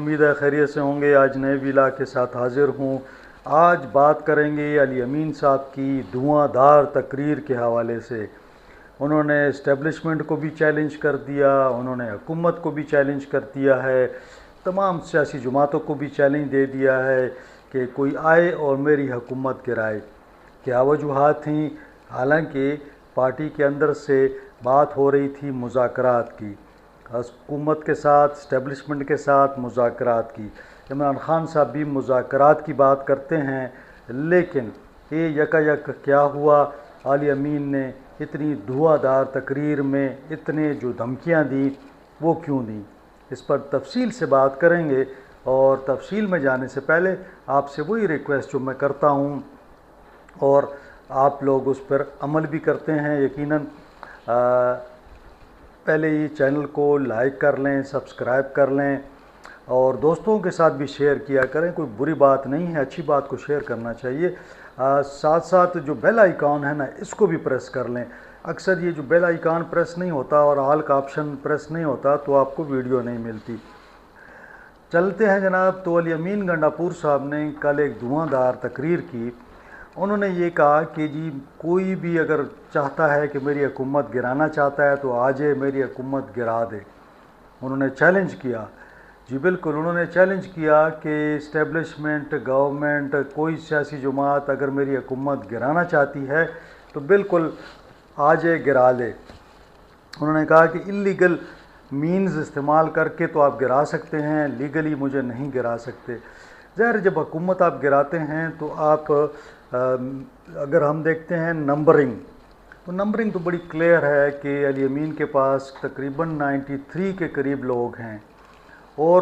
امید ہے خیریت سے ہوں گے۔ آج نئے ویلا کے ساتھ حاضر ہوں۔ آج بات کریں گے علی امین صاحب کی دھواں دھار تقریر کے حوالے سے۔ انہوں نے اسٹیبلشمنٹ کو بھی چیلنج کر دیا، انہوں نے حکومت کو بھی چیلنج کر دیا ہے، تمام سیاسی جماعتوں کو بھی چیلنج دے دیا ہے کہ کوئی آئے اور میری حکومت گرائے۔ کیا وجوہات تھیں؟ حالانکہ پارٹی کے اندر سے بات ہو رہی تھی مذاکرات کی، حکومت کے ساتھ، اسٹیبلشمنٹ کے ساتھ مذاکرات کی۔ عمران خان صاحب بھی مذاکرات کی بات کرتے ہیں، لیکن یہ یکا یک کیا ہوا؟ علی امین نے اتنی دھواں دھار تقریر میں اتنے جو دھمکیاں دیں وہ کیوں دیں؟ اس پر تفصیل سے بات کریں گے، اور تفصیل میں جانے سے پہلے آپ سے وہی ریکویسٹ جو میں کرتا ہوں اور آپ لوگ اس پر عمل بھی کرتے ہیں یقیناً، پہلے یہ چینل کو لائک کر لیں، سبسکرائب کر لیں اور دوستوں کے ساتھ بھی شیئر کیا کریں۔ کوئی بری بات نہیں ہے، اچھی بات کو شیئر کرنا چاہیے۔ ساتھ ساتھ جو بیل آئیکن ہے نا، اس کو بھی پریس کر لیں۔ اکثر یہ جو بیل آئیکن پریس نہیں ہوتا اور آل کا آپشن پریس نہیں ہوتا تو آپ کو ویڈیو نہیں ملتی۔ چلتے ہیں جناب۔ تو علی امین گنڈاپور صاحب نے کل ایک دھواں دھار تقریر کی۔ انہوں نے یہ کہا کہ جی کوئی بھی اگر چاہتا ہے کہ میری حکومت گرانا چاہتا ہے تو آ جائے میری حکومت گرا دے۔ انہوں نے چیلنج کیا، جی بالکل انہوں نے چیلنج کیا کہ اسٹیبلشمنٹ، گورنمنٹ، کوئی سیاسی جماعت اگر میری حکومت گرانا چاہتی ہے تو بالکل آ جائے گرا لے۔ انہوں نے کہا کہ اللیگل مینز استعمال کر کے تو آپ گرا سکتے ہیں، لیگلی مجھے نہیں گرا سکتے۔ ظاہر جب حکومت آپ گراتے ہیں تو آپ اگر ہم دیکھتے ہیں نمبرنگ، تو نمبرنگ تو بڑی کلیئر ہے کہ علی امین کے پاس تقریباً 93 کے قریب لوگ ہیں اور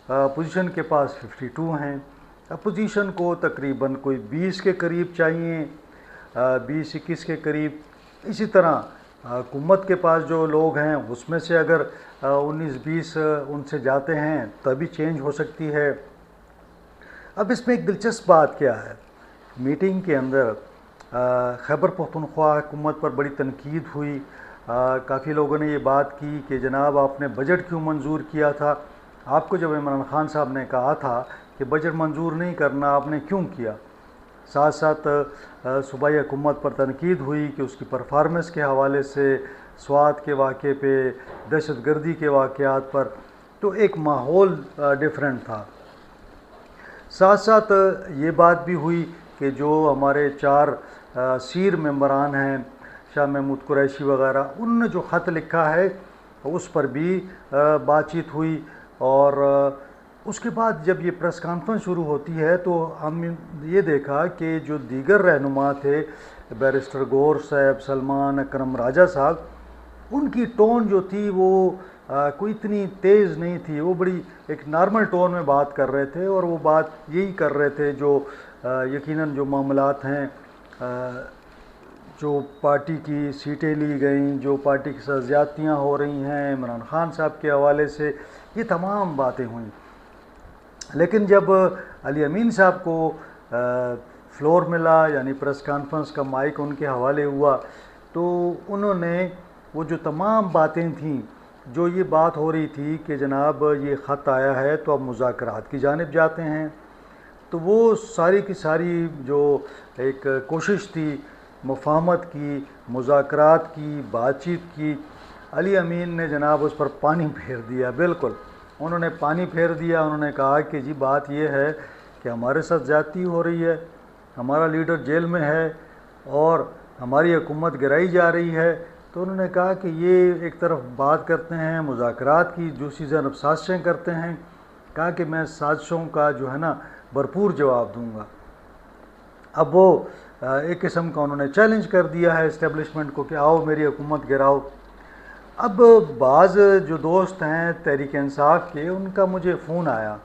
اپوزیشن کے پاس 52 ہیں۔ اپوزیشن کو تقریباً کوئی 20 کے قریب چاہیے، 20-21 کے قریب۔ اسی طرح حکومت کے پاس جو لوگ ہیں اس میں سے اگر 19-20 ان سے جاتے ہیں تبھی چینج ہو سکتی ہے۔ اب اس میں ایک دلچسپ بات کیا ہے، میٹنگ کے اندر خیبر پختونخوا حکومت پر بڑی تنقید ہوئی۔ کافی لوگوں نے یہ بات کی کہ جناب آپ نے بجٹ کیوں منظور کیا تھا؟ آپ کو جب عمران خان صاحب نے کہا تھا کہ بجٹ منظور نہیں کرنا، آپ نے کیوں کیا؟ ساتھ ساتھ صوبائی حکومت پر تنقید ہوئی کہ اس کی پرفارمنس کے حوالے سے، سوات کے واقعے پہ، دہشت گردی کے واقعات پر، تو ایک ماحول ڈیفرنٹ تھا۔ ساتھ ساتھ یہ بات بھی ہوئی کہ جو ہمارے 4 سیر ممبران ہیں، شاہ محمود قریشی وغیرہ، انہوں نے جو خط لکھا ہے اس پر بھی بات چیت ہوئی۔ اور اس کے بعد جب یہ پریس کانفرنس شروع ہوتی ہے تو ہم یہ دیکھا کہ جو دیگر رہنما تھے، بیرسٹر گور صاحب، سلمان اکرم راجہ صاحب، ان کی ٹون جو تھی وہ کوئی اتنی تیز نہیں تھی، وہ بڑی ایک نارمل ٹون میں بات کر رہے تھے، اور وہ بات یہی کر رہے تھے جو یقیناً جو معاملات ہیں، جو پارٹی کی سیٹیں لی گئیں، جو پارٹی کے ساتھ زیادتیاں ہو رہی ہیں عمران خان صاحب کے حوالے سے، یہ تمام باتیں ہوئیں۔ لیکن جب علی امین صاحب کو فلور ملا، یعنی پریس کانفرنس کا مائک ان کے حوالے ہوا، تو انہوں نے وہ جو تمام باتیں تھیں، جو یہ بات ہو رہی تھی کہ جناب یہ خط آیا ہے تو اب مذاکرات کی جانب جاتے ہیں، تو وہ ساری کی ساری جو ایک کوشش تھی مفاہمت کی، مذاکرات کی، بات چیت کی، علی امین نے جناب اس پر پانی پھیر دیا۔ بالکل انہوں نے پانی پھیر دیا۔ انہوں نے کہا کہ جی بات یہ ہے کہ ہمارے ساتھ زیادتی ہو رہی ہے، ہمارا لیڈر جیل میں ہے اور ہماری حکومت گرائی جا رہی ہے۔ تو انہوں نے کہا کہ یہ ایک طرف بات کرتے ہیں مذاکرات کی، دوسری جانب سازشیں کرتے ہیں۔ کہا کہ میں سازشوں کا جو ہے نا بھرپور جواب دوں گا۔ اب وہ ایک قسم کا انہوں نے چیلنج کر دیا ہے اسٹیبلشمنٹ کو کہ آؤ میری حکومت گراؤ۔ اب بعض جو دوست ہیں تحریک انصاف کے، ان کا مجھے فون آیا،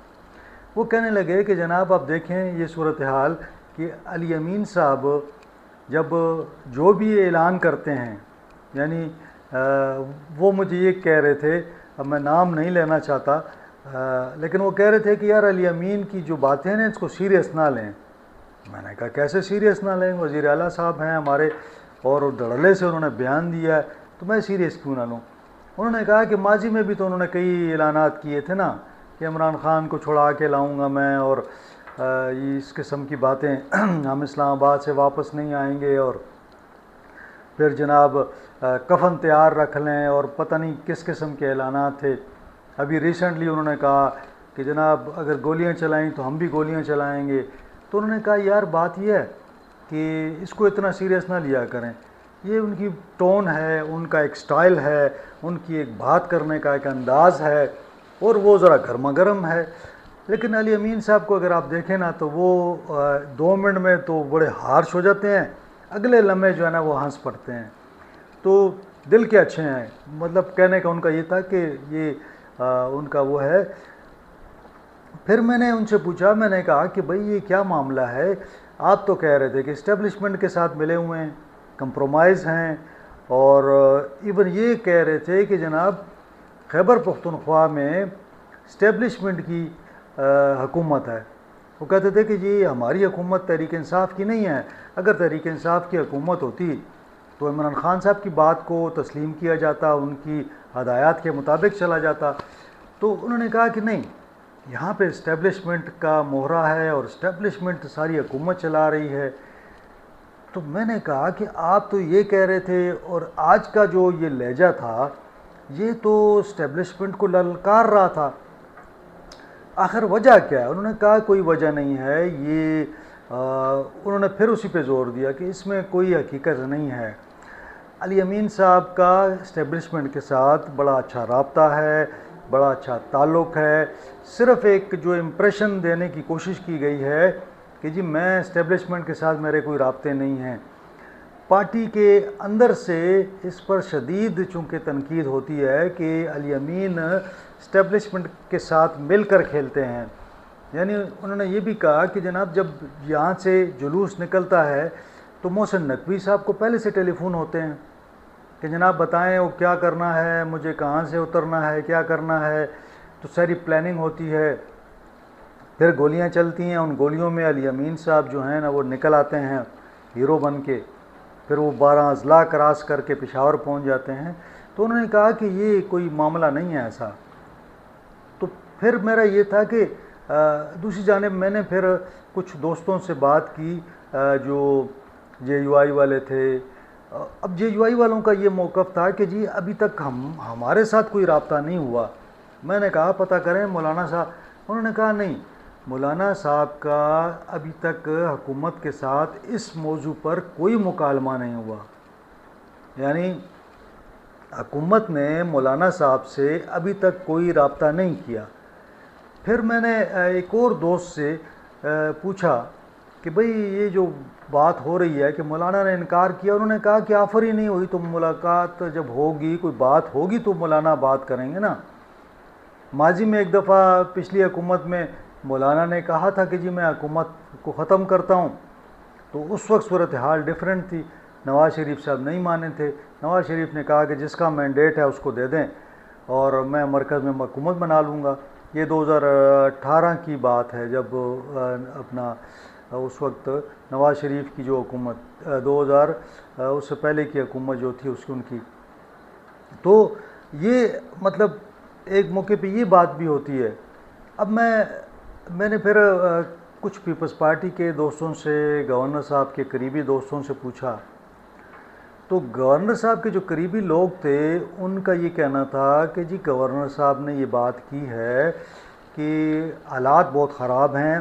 وہ کہنے لگے کہ جناب آپ دیکھیں یہ صورتحال کہ علی امین صاحب جب جو بھی اعلان کرتے ہیں، یعنی وہ مجھے یہ کہہ رہے تھے، اب میں نام نہیں لینا چاہتا، لیکن وہ کہہ رہے تھے کہ یار علی امین کی جو باتیں ہیں اس کو سیریس نہ لیں۔ میں نے کہا کیسے سیریس نہ لیں؟ وزیر اعلیٰ صاحب ہیں ہمارے اور دھڑلے سے انہوں نے بیان دیا ہے، تو میں سیریس کیوں نہ لوں؟ انہوں نے کہا کہ ماضی میں بھی تو انہوں نے کئی اعلانات کیے تھے نا کہ عمران خان کو چھڑا کے لاؤں گا میں، اور یہ اس قسم کی باتیں، ہم اسلام آباد سے واپس نہیں آئیں گے، اور پھر جناب کفن تیار رکھ لیں، اور پتہ نہیں کس قسم کے اعلانات تھے۔ ابھی ریسنٹلی انہوں نے کہا کہ جناب اگر گولیاں چلائیں تو ہم بھی گولیاں چلائیں گے۔ تو انہوں نے کہا یار بات یہ ہے کہ اس کو اتنا سیریس نہ لیا کریں، یہ ان کی ٹون ہے، ان کا ایک سٹائل ہے، ان کی ایک بات کرنے کا ایک انداز ہے، اور وہ ذرا گرما گرم ہے۔ لیکن علی امین صاحب کو اگر آپ دیکھیں نا تو وہ 2 منٹ میں تو بڑے ہارش ہو جاتے ہیں، اگلے لمحے جو ہے نا وہ ہنس پڑتے ہیں۔ تو دل کے اچھے ہیں، مطلب کہنے کا ان کا یہ تھا کہ یہ ان کا وہ ہے۔ پھر میں نے ان سے پوچھا، میں نے کہا کہ بھائی یہ کیا معاملہ ہے؟ آپ تو کہہ رہے تھے کہ اسٹیبلشمنٹ کے ساتھ ملے ہوئے ہیں، کمپرومائز ہیں، اور ایون یہ کہہ رہے تھے کہ جناب خیبر پختونخوا میں اسٹیبلشمنٹ کی حکومت ہے۔ وہ کہتے تھے کہ جی ہماری حکومت تحریک انصاف کی نہیں ہے، اگر تحریک انصاف کی حکومت ہوتی تو عمران خان صاحب کی بات کو تسلیم کیا جاتا، ان کی ہدایات کے مطابق چلا جاتا۔ تو انہوں نے کہا کہ نہیں، یہاں پہ اسٹیبلشمنٹ کا مہرہ ہے، اور اسٹیبلشمنٹ ساری حکومت چلا رہی ہے۔ تو میں نے کہا کہ آپ تو یہ کہہ رہے تھے، اور آج کا جو یہ لہجہ تھا یہ تو اسٹیبلشمنٹ کو للکار رہا تھا، آخر وجہ کیا ہے؟ انہوں نے کہا کوئی وجہ نہیں ہے، یہ انہوں نے پھر اسی پہ زور دیا کہ اس میں کوئی حقیقت نہیں ہے۔ علی امین صاحب کا اسٹیبلشمنٹ کے ساتھ بڑا اچھا رابطہ ہے، بڑا اچھا تعلق ہے، صرف ایک جو امپریشن دینے کی کوشش کی گئی ہے کہ جی میں اسٹیبلشمنٹ کے ساتھ میرے کوئی رابطے نہیں ہیں۔ پارٹی کے اندر سے اس پر شدید چونکہ تنقید ہوتی ہے کہ علی امین اسٹیبلشمنٹ کے ساتھ مل کر کھیلتے ہیں۔ یعنی انہوں نے یہ بھی کہا کہ جناب جب یہاں سے جلوس نکلتا ہے تو محسن نقوی صاحب کو پہلے سے ٹیلی فون ہوتے ہیں کہ جناب بتائیں وہ کیا کرنا ہے، مجھے کہاں سے اترنا ہے، کیا کرنا ہے، تو ساری پلاننگ ہوتی ہے۔ پھر گولیاں چلتی ہیں، ان گولیوں میں علی امین صاحب جو ہیں نا وہ نکل آتے ہیں ہیرو بن کے، پھر وہ 12 اضلاع کراس کر کے پشاور پہنچ جاتے ہیں۔ تو انہوں نے کہا کہ یہ کوئی معاملہ نہیں ہے ایسا۔ تو پھر میرا یہ تھا کہ دوسری جانب میں نے پھر کچھ دوستوں سے بات کی جو جے یو آئی والے تھے۔ اب جے یو آئی والوں کا یہ موقف تھا کہ جی ابھی تک ہمارے ساتھ کوئی رابطہ نہیں ہوا۔ میں نے کہا پتہ کریں مولانا صاحب، انہوں نے کہا نہیں، مولانا صاحب کا ابھی تک حکومت کے ساتھ اس موضوع پر کوئی مکالمہ نہیں ہوا، یعنی حکومت نے مولانا صاحب سے ابھی تک کوئی رابطہ نہیں کیا۔ پھر میں نے ایک اور دوست سے پوچھا کہ بھئی یہ جو بات ہو رہی ہے کہ مولانا نے انکار کیا، انہوں نے کہا کہ آفر ہی نہیں ہوئی تو ملاقات جب ہوگی، کوئی بات ہوگی تو مولانا بات کریں گے نا۔ ماضی میں ایک دفعہ پچھلی حکومت میں مولانا نے کہا تھا کہ جی میں حکومت کو ختم کرتا ہوں، تو اس وقت صورتحال ڈیفرنٹ تھی، نواز شریف صاحب نہیں مانے تھے۔ نواز شریف نے کہا کہ جس کا مینڈیٹ ہے اس کو دے دیں اور میں مرکز میں حکومت بنا لوں گا۔ یہ 2018 کی بات ہے، جب اپنا اس وقت نواز شریف کی جو حکومت 2000 اس سے پہلے کی حکومت جو تھی اس کی ان کی، تو یہ مطلب ایک موقع پہ یہ بات بھی ہوتی ہے۔ اب میں نے پھر کچھ پیپلز پارٹی کے دوستوں سے، گورنر صاحب کے قریبی دوستوں سے پوچھا، تو گورنر صاحب کے جو قریبی لوگ تھے ان کا یہ کہنا تھا کہ جی گورنر صاحب نے یہ بات کی ہے کہ حالات بہت خراب ہیں،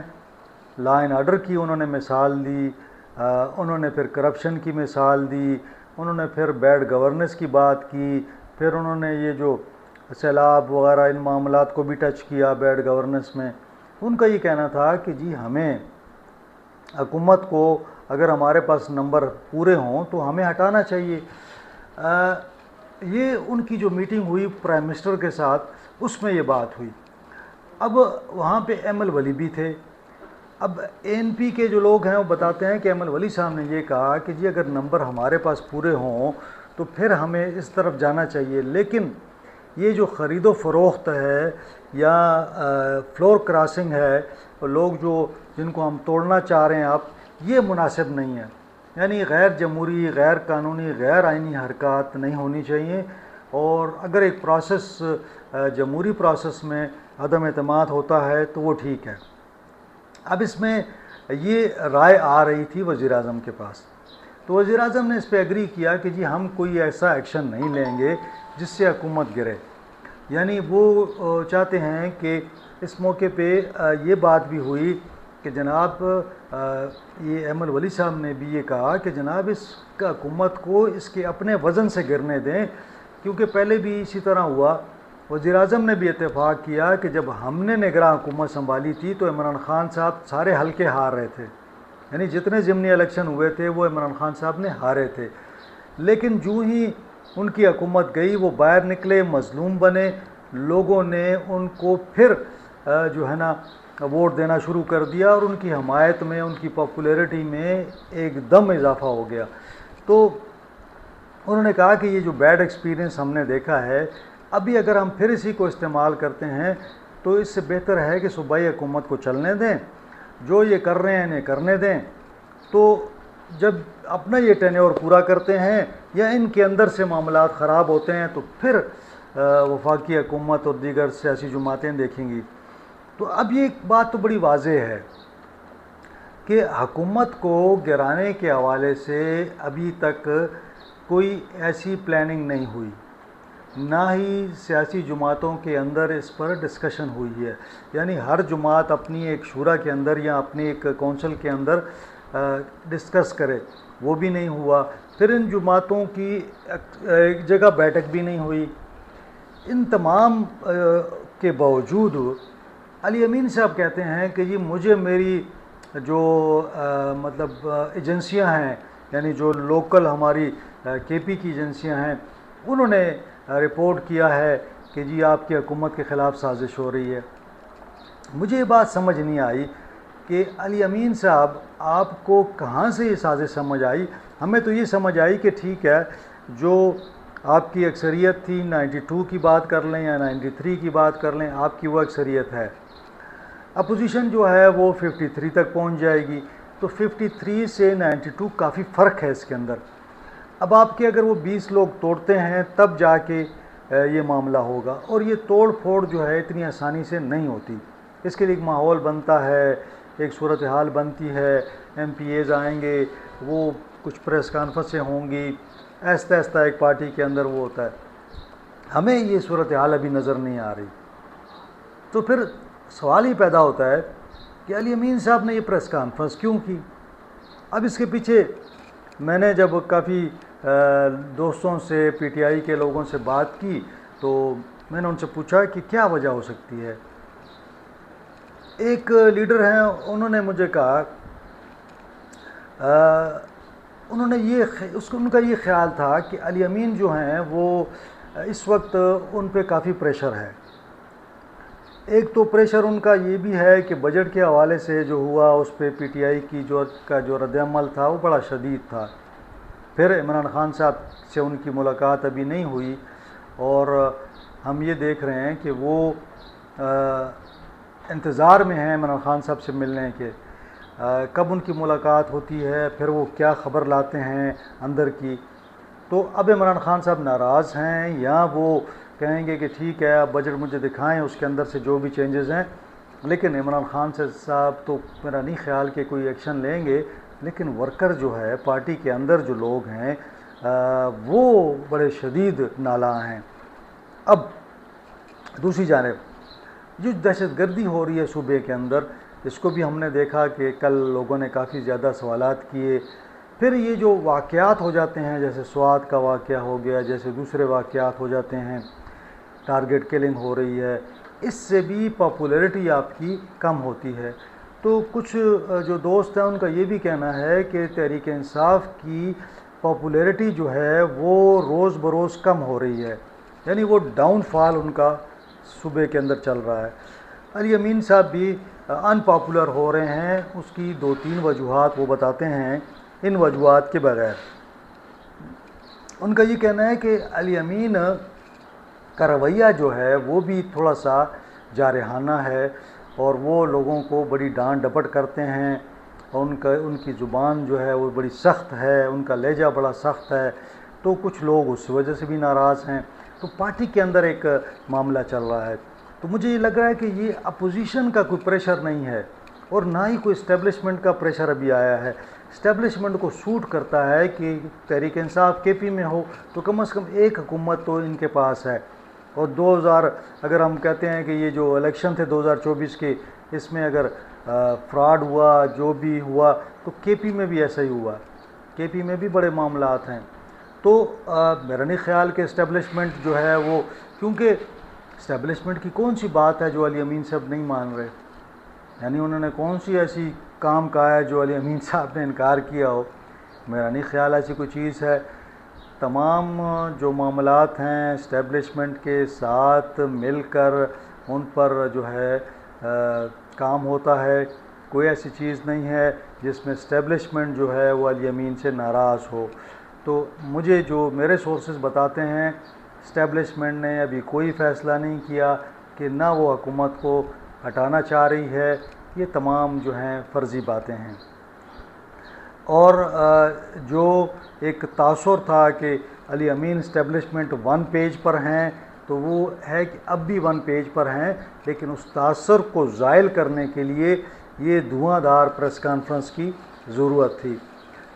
لا اینڈ آرڈر کی انہوں نے مثال دی، انہوں نے پھر کرپشن کی مثال دی، انہوں نے پھر بیڈ گورننس کی بات کی، پھر انہوں نے یہ جو سیلاب وغیرہ ان معاملات کو بھی ٹچ کیا بیڈ گورننس میں۔ ان کا یہ کہنا تھا کہ جی ہمیں حکومت کو اگر ہمارے پاس نمبر پورے ہوں تو ہمیں ہٹانا چاہیے۔ یہ ان کی جو میٹنگ ہوئی پرائم منسٹر کے ساتھ اس میں یہ بات ہوئی۔ اب وہاں پہ ایم ولی بھی تھے۔ اب اے این پی کے جو لوگ ہیں وہ بتاتے ہیں کہ ایم ولی صاحب نے یہ کہا کہ جی اگر نمبر ہمارے پاس پورے ہوں تو پھر ہمیں اس طرف جانا چاہیے، لیکن یہ جو خرید و فروخت ہے یا فلور کراسنگ ہے، لوگ جن کو ہم توڑنا چاہ رہے ہیں آپ، یہ مناسب نہیں ہے۔ یعنی غیر جمہوری، غیر قانونی، غیر آئینی حرکات نہیں ہونی چاہیے، اور اگر ایک پروسیس جمہوری پروسیس میں عدم اعتماد ہوتا ہے تو وہ ٹھیک ہے۔ اب اس میں یہ رائے آ رہی تھی وزیر اعظم کے پاس، تو وزیر اعظم نے اس پہ ایگری کیا کہ جی ہم کوئی ایسا ایکشن نہیں لیں گے جس سے حکومت گرے، یعنی وہ چاہتے ہیں کہ اس موقع پہ یہ بات بھی ہوئی کہ جناب یہ ایمن ولی صاحب نے بھی یہ کہا کہ جناب اس کا حکومت کو اس کے اپنے وزن سے گرنے دیں، کیونکہ پہلے بھی اسی طرح ہوا۔ وزیر اعظم نے بھی اتفاق کیا کہ جب ہم نے نگراں حکومت سنبھالی تھی تو عمران خان صاحب سارے حلقے ہار رہے تھے، یعنی جتنے ضمنی الیکشن ہوئے تھے وہ عمران خان صاحب نے ہارے تھے، لیکن جو ہی ان کی حکومت گئی وہ باہر نکلے، مظلوم بنے، لوگوں نے ان کو پھر جو ہے نا ووٹ دینا شروع کر دیا اور ان کی حمایت میں، ان کی پاپولیرٹی میں ایک دم اضافہ ہو گیا۔ تو انہوں نے کہا کہ یہ جو بیڈ ایکسپیرینس ہم نے دیکھا ہے، ابھی اگر ہم پھر اسی کو استعمال کرتے ہیں تو اس سے بہتر ہے کہ صوبائی حکومت کو چلنے دیں، جو یہ کر رہے ہیں انہیں کرنے دیں، تو جب اپنا یہ ٹینیور پورا کرتے ہیں یا ان کے اندر سے معاملات خراب ہوتے ہیں تو پھر وفاقی حکومت اور دیگر سیاسی جماعتیں دیکھیں گی۔ تو اب یہ بات تو بڑی واضح ہے کہ حکومت کو گرانے کے حوالے سے ابھی تک کوئی ایسی پلاننگ نہیں ہوئی، نہ ہی سیاسی جماعتوں کے اندر اس پر ڈسکشن ہوئی ہے، یعنی ہر جماعت اپنی ایک شورا کے اندر یا اپنی ایک کونسل کے اندر ڈسکس کرے، وہ بھی نہیں ہوا۔ پھر ان جماعتوں کی ایک جگہ بیٹھک بھی نہیں ہوئی۔ ان تمام کے باوجود علی امین صاحب کہتے ہیں کہ جی مجھے میری جو مطلب ایجنسیاں ہیں، یعنی جو لوکل ہماری کے پی کی ایجنسیاں ہیں، انہوں نے رپورٹ کیا ہے کہ جی آپ کی حکومت کے خلاف سازش ہو رہی ہے۔ مجھے یہ بات سمجھ نہیں آئی کہ علی امین صاحب آپ کو کہاں سے یہ سازش سمجھ آئی؟ ہمیں تو یہ سمجھ آئی کہ ٹھیک ہے، جو آپ کی اکثریت تھی 92 کی بات کر لیں یا 93 کی بات کر لیں، آپ کی وہ اکثریت ہے، اپوزیشن جو ہے وہ 53 تک پہنچ جائے گی، تو 53 سے 92 کافی فرق ہے اس کے اندر۔ اب آپ کے اگر وہ 20 لوگ توڑتے ہیں تب جا کے یہ معاملہ ہوگا، اور یہ توڑ پھوڑ جو ہے اتنی آسانی سے نہیں ہوتی، اس کے لیے ایک ماحول بنتا ہے، ایک صورتحال بنتی ہے، ایم پی ایز آئیں گے، وہ کچھ پریس کانفرنسیں ہوں گی، آہستہ آہستہ ایک پارٹی کے اندر وہ ہوتا ہے۔ ہمیں یہ صورتحال ابھی نظر نہیں آ رہی، تو پھر سوال ہی پیدا ہوتا ہے کہ علی امین صاحب نے یہ پریس کانفرنس کیوں کی؟ اب اس کے پیچھے میں نے جب کافی دوستوں سے، پی ٹی آئی کے لوگوں سے بات کی تو میں نے ان سے پوچھا کہ کیا وجہ ہو سکتی ہے۔ ایک لیڈر ہیں، انہوں نے مجھے کہا انہوں نے ان کا یہ خیال تھا کہ علی امین جو ہیں وہ اس وقت ان پہ کافی پریشر ہے۔ ایک تو پریشر ان کا یہ بھی ہے کہ بجٹ کے حوالے سے جو ہوا اس پہ پی ٹی آئی کی جو رد عمل تھا وہ بڑا شدید تھا۔ پھر عمران خان صاحب سے ان کی ملاقات ابھی نہیں ہوئی، اور ہم یہ دیکھ رہے ہیں کہ وہ انتظار میں ہیں عمران خان صاحب سے ملنے کے، کب ان کی ملاقات ہوتی ہے، پھر وہ کیا خبر لاتے ہیں اندر کی۔ تو اب عمران خان صاحب ناراض ہیں یا وہ کہیں گے کہ ٹھیک ہے اب بجٹ مجھے دکھائیں، اس کے اندر سے جو بھی چینجز ہیں، لیکن عمران خان صاحب تو میرا نہیں خیال کہ کوئی ایکشن لیں گے، لیکن ورکر جو ہے پارٹی کے اندر جو لوگ ہیں وہ بڑے شدید نالاں ہیں۔ اب دوسری جانب جو دہشت گردی ہو رہی ہے صوبے کے اندر، اس کو بھی ہم نے دیکھا کہ کل لوگوں نے کافی زیادہ سوالات کیے۔ پھر یہ جو واقعات ہو جاتے ہیں، جیسے سوات کا واقعہ ہو گیا، جیسے دوسرے واقعات ہو جاتے ہیں، ٹارگٹ کلنگ ہو رہی ہے، اس سے بھی پاپولیرٹی آپ کی کم ہوتی ہے۔ تو کچھ جو دوست ہیں ان کا یہ بھی کہنا ہے کہ تحریک انصاف کی پاپولیرٹی جو ہے وہ روز بروز کم ہو رہی ہے، یعنی وہ ڈاؤن فال ان کا صوبے کے اندر چل رہا ہے۔ علی امین صاحب بھی ان پاپولر ہو رہے ہیں، اس کی 2-3 وجوہات وہ بتاتے ہیں۔ ان وجوہات کے بغیر ان کا یہ کہنا ہے کہ علی امین کا رویہ جو ہے وہ بھی تھوڑا سا جارحانہ ہے، اور وہ لوگوں کو بڑی ڈانٹ ڈپٹ کرتے ہیں، اور ان کی زبان جو ہے وہ بڑی سخت ہے، ان کا لہجہ بڑا سخت ہے، تو کچھ لوگ اس وجہ سے بھی ناراض ہیں۔ تو پارٹی کے اندر ایک معاملہ چل رہا ہے۔ تو مجھے یہ لگ رہا ہے کہ یہ اپوزیشن کا کوئی پریشر نہیں ہے اور نہ ہی کوئی اسٹیبلشمنٹ کا پریشر ابھی آیا ہے۔ اسٹیبلشمنٹ کو سوٹ کرتا ہے کہ تحریک انصاف کے پی میں ہو تو کم از کم ایک حکومت تو ان کے پاس ہے، اور 2000 اگر ہم کہتے ہیں کہ یہ جو الیکشن تھے 2024 کے، اس میں اگر فراڈ ہوا، جو بھی ہوا، تو کے پی میں بھی ایسا ہی ہوا، کے پی میں بھی بڑے معاملات ہیں۔ تو میرا نہیں خیال کہ اسٹیبلشمنٹ جو ہے وہ، کیونکہ اسٹیبلشمنٹ کی کون سی بات ہے جو علی امین صاحب نہیں مان رہے، یعنی انہوں نے کون سی ایسی کام کہا ہے جو علی امین صاحب نے انکار کیا ہو؟ میرا نہیں خیال ایسی کوئی چیز ہے۔ تمام جو معاملات ہیں اسٹیبلشمنٹ کے ساتھ مل کر ان پر جو ہے کام ہوتا ہے، کوئی ایسی چیز نہیں ہے جس میں اسٹیبلشمنٹ جو ہے وہ علی امین سے ناراض ہو۔ تو مجھے جو میرے سورسز بتاتے ہیں، اسٹیبلشمنٹ نے ابھی کوئی فیصلہ نہیں کیا کہ نہ وہ حکومت کو ہٹانا چاہ رہی ہے، یہ تمام جو ہیں فرضی باتیں ہیں۔ اور جو ایک تاثر تھا کہ علی امین اسٹیبلشمنٹ 1 پیج پر ہیں، تو وہ ہے کہ اب بھی 1 پیج پر ہیں، لیکن اس تاثر کو زائل کرنے کے لیے یہ دھواں دھار پریس کانفرنس کی ضرورت تھی۔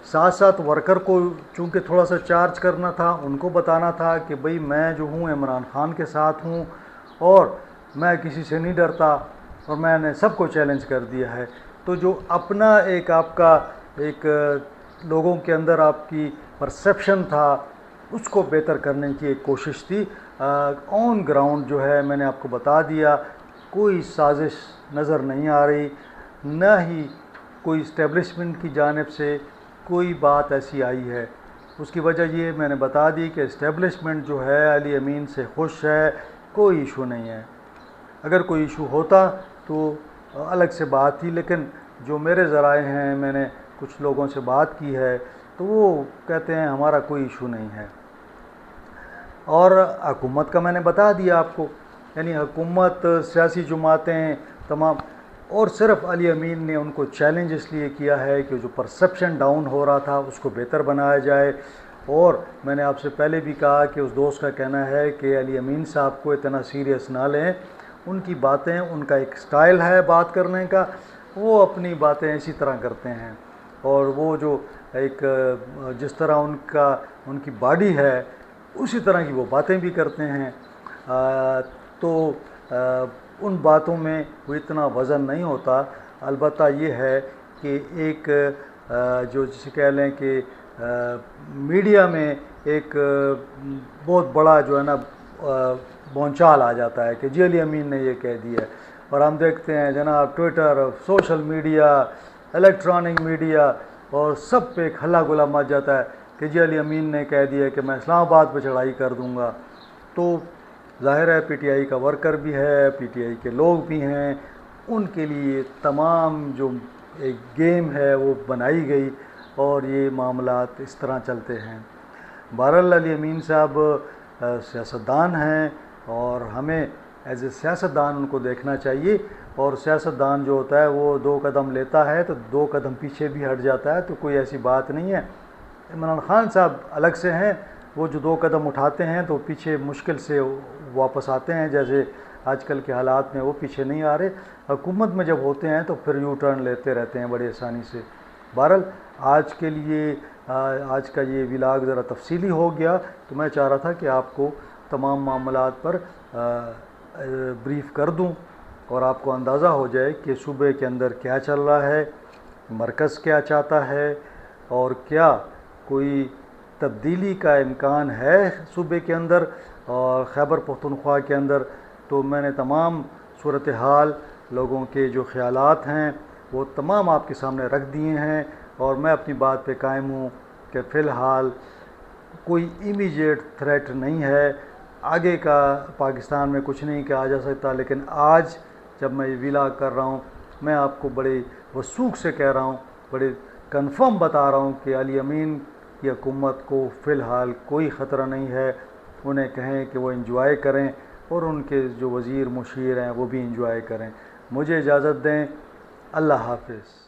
ساتھ ساتھ ورکر کو چونکہ تھوڑا سا چارج کرنا تھا، ان کو بتانا تھا کہ بھئی میں جو ہوں عمران خان کے ساتھ ہوں اور میں کسی سے نہیں ڈرتا اور میں نے سب کو چیلنج کر دیا ہے۔ تو جو اپنا ایک آپ کا ایک لوگوں کے اندر آپ کی پرسیپشن تھا، اس کو بہتر کرنے کی ایک کوشش تھی۔ آن گراؤنڈ جو ہے میں نے آپ کو بتا دیا، کوئی سازش نظر نہیں آ رہی، نہ ہی کوئی اسٹیبلشمنٹ کی جانب سے کوئی بات ایسی آئی ہے۔ اس کی وجہ یہ میں نے بتا دی کہ اسٹیبلشمنٹ جو ہے علی امین سے خوش ہے، کوئی ایشو نہیں ہے۔ اگر کوئی ایشو ہوتا تو الگ سے بات تھی، لیکن جو میرے ذرائع ہیں، میں نے کچھ لوگوں سے بات کی ہے، تو وہ کہتے ہیں ہمارا کوئی ایشو نہیں ہے۔ اور حکومت کا میں نے بتا دیا آپ کو، یعنی حکومت، سیاسی جماعتیں تمام، اور صرف علی امین نے ان کو چیلنج اس لیے کیا ہے کہ جو پرسیپشن ڈاؤن ہو رہا تھا اس کو بہتر بنایا جائے۔ اور میں نے آپ سے پہلے بھی کہا کہ اس دوست کا کہنا ہے کہ علی امین صاحب کو اتنا سیریس نہ لیں، ان کی باتیں، ان کا ایک سٹائل ہے بات کرنے کا، وہ اپنی باتیں اسی طرح کرتے ہیں، اور وہ جو ایک جس طرح ان کی باڈی ہے اسی طرح کی وہ باتیں بھی کرتے ہیں۔ تو ان باتوں میں وہ اتنا وزن نہیں ہوتا۔ البتہ یہ ہے کہ ایک جو جسے کہہ لیں کہ میڈیا میں ایک بہت بڑا جو ہے نا بونچال آ جاتا ہے کہ جی علی امین نے یہ کہہ دیا ہے، اور ہم دیکھتے ہیں جناب Twitter, social media, electronic media, اور سب پہ ایک ہلا گلا مچ جاتا ہے کہ جی علی امین نے کہہ دیا کہ میں اسلام آباد پہ چڑھائی کر دوں گا۔ تو ظاہر ہے پی ٹی آئی کا ورکر بھی ہے، پی ٹی آئی کے لوگ بھی ہیں، ان کے لیے تمام جو ایک گیم ہے وہ بنائی گئی، اور یہ معاملات اس طرح چلتے ہیں۔ بہرحال علی امین صاحب سیاستدان ہیں، اور ہمیں ایز اے سیاستدان ان کو دیکھنا چاہیے، اور سیاستدان جو ہوتا ہے وہ 2 قدم لیتا ہے تو 2 قدم پیچھے بھی ہٹ جاتا ہے، تو کوئی ایسی بات نہیں ہے۔ عمران خان صاحب الگ سے ہیں، وہ جو 2 قدم اٹھاتے ہیں تو پیچھے مشکل سے واپس آتے ہیں، جیسے آج کل کے حالات میں وہ پیچھے نہیں آ رہے۔ حکومت میں جب ہوتے ہیں تو پھر یو ٹرن لیتے رہتے ہیں بڑی آسانی سے۔ بہرحال آج کے لیے آج کا یہ ولاگ ذرا تفصیلی ہو گیا، تو میں چاہ رہا تھا کہ آپ کو تمام معاملات پر بریف کر دوں، اور آپ کو اندازہ ہو جائے کہ صوبے کے اندر کیا چل رہا ہے، مرکز کیا چاہتا ہے، اور کیا کوئی تبدیلی کا امکان ہے صوبے کے اندر اور خیبر پختونخوا کے اندر۔ تو میں نے تمام صورتحال، لوگوں کے جو خیالات ہیں وہ تمام آپ کے سامنے رکھ دیے ہیں، اور میں اپنی بات پہ قائم ہوں کہ فی الحال کوئی امیجیٹ تھریٹ نہیں ہے۔ آگے کا پاکستان میں کچھ نہیں کہا جا سکتا، لیکن آج جب میں یہ ولاگ کر رہا ہوں، میں آپ کو بڑے وثوق سے کہہ رہا ہوں، بڑے کنفرم بتا رہا ہوں کہ علی امین کی حکومت کو فی الحال کوئی خطرہ نہیں ہے۔ انہیں کہیں کہ وہ انجوائے کریں، اور ان کے جو وزیر مشیر ہیں وہ بھی انجوائے کریں۔ مجھے اجازت دیں، اللہ حافظ۔